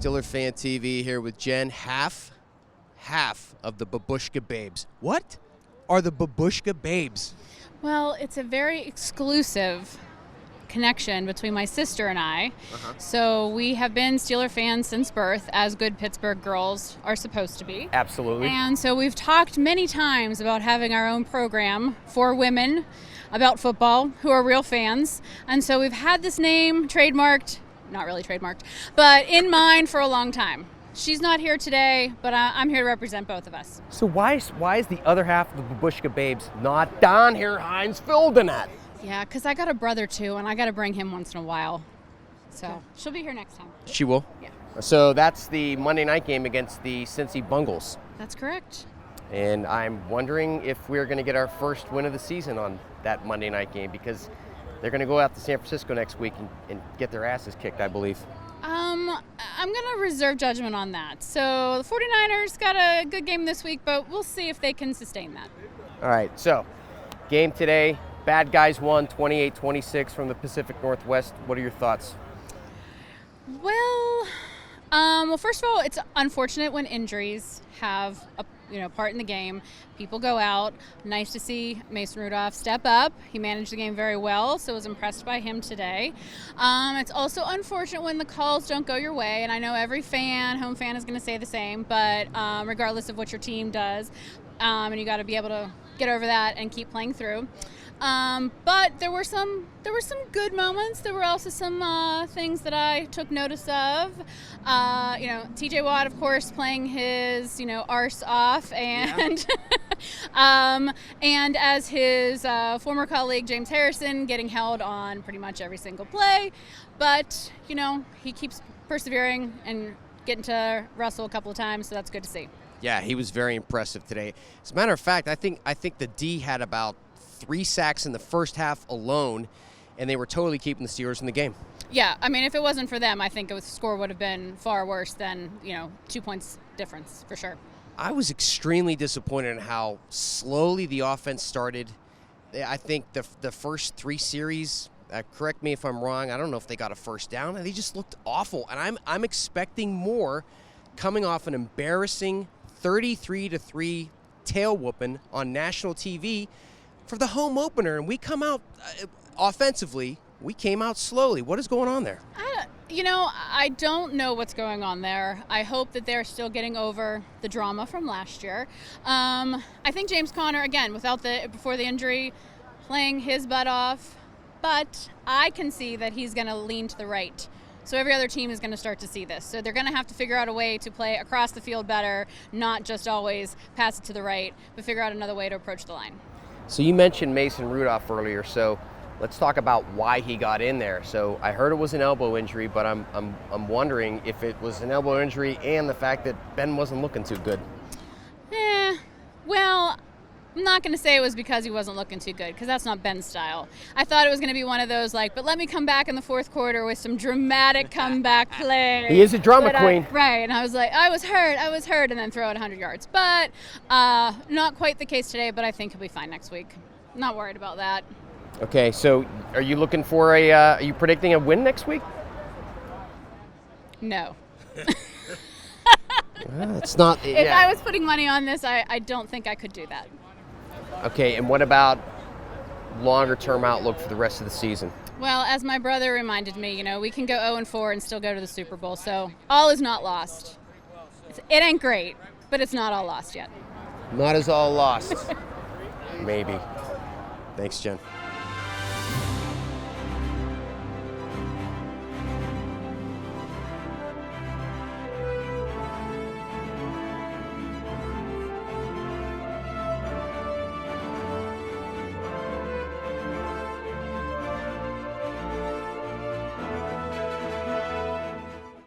StillerFanTV here with Jen. Half of the Babushka Babes. What are the Babushka Babes? Well, it's a very exclusive connection between my sister and I. So we have been Steeler fans since birth, as good Pittsburgh girls are supposed to be. Absolutely. And so we've talked many times about having our own program for women about football who are real fans. And so we've had this name trademarked, not really trademarked, but in mind for a long time. She's not here today, but I'm here to represent both of us. So why is the other half of the Babushka Babes not down here, Heinz Fildenat? Yeah, because I got a brother too, and I got to bring him once in a while. So she'll be here next time. She will? Yeah. So that's the Monday night game against the Cincy Bungles. That's correct. And I'm wondering if we're going to get our first win of the season on that Monday night game, because they're going to go out to San Francisco next week and get their asses kicked, I believe. I'm going to reserve judgment on that. So the 49ers got a good game this week, but we'll see if they can sustain that. All right, so game today. Bad guys won 28-26 from the Pacific Northwest. What are your thoughts? Well, first of all, it's unfortunate when injuries have a part in the game. People go out. Nice to see Mason Rudolph step up. He managed the game very well, so I was impressed by him today. It's also unfortunate when the calls don't go your way, and I know every home fan is going to say the same, but regardless of what your team does, and you got to be able to get over that and keep playing through. But there were some good moments. There were also some things that I took notice of. TJ Watt, of course, playing his arse off, and and as his former colleague James Harrison getting held on pretty much every single play. But he keeps persevering and getting to wrestle a couple of times, so that's good to see. Yeah, he was very impressive today. As a matter of fact, I think the D had about 3 sacks in the first half alone, and they were totally keeping the Steelers in the game. Yeah, I mean, if it wasn't for them, I think the score would have been far worse than 2 points difference for sure. I was extremely disappointed in how slowly the offense started. I think the first 3 series, correct me if I'm wrong, I don't know if they got a first down, and they just looked awful. And I'm expecting more coming off an embarrassing 33-3 tail whooping on national TV for the home opener, and we come out offensively. We came out slowly. What is going on there? I don't know what's going on there. I hope that they're still getting over the drama from last year. I think James Conner, again, before the injury, playing his butt off, but I can see that he's going to lean to the right. So every other team is going to start to see this. So they're going to have to figure out a way to play across the field better, not just always pass it to the right, but figure out another way to approach the line. So you mentioned Mason Rudolph earlier, so let's talk about why he got in there. So I heard it was an elbow injury, but I'm wondering if it was an elbow injury and the fact that Ben wasn't looking too good. Well, I'm not going to say it was because he wasn't looking too good, because that's not Ben's style. I thought it was going to be one of those, but let me come back in the fourth quarter with some dramatic comeback play. He is a drama queen. Right, and I was like, I was hurt, and then throw it 100 yards. But not quite the case today, but I think he'll be fine next week. Not worried about that. Okay, so are you looking for are you predicting a win next week? No. It's not. If I was putting money on this, I don't think I could do that. Okay, and what about longer-term outlook for the rest of the season? Well, as my brother reminded me, we can go 0-4 and still go to the Super Bowl, so all is not lost. It ain't great, but it's not all lost yet. Not as all lost. Maybe. Thanks, Jen.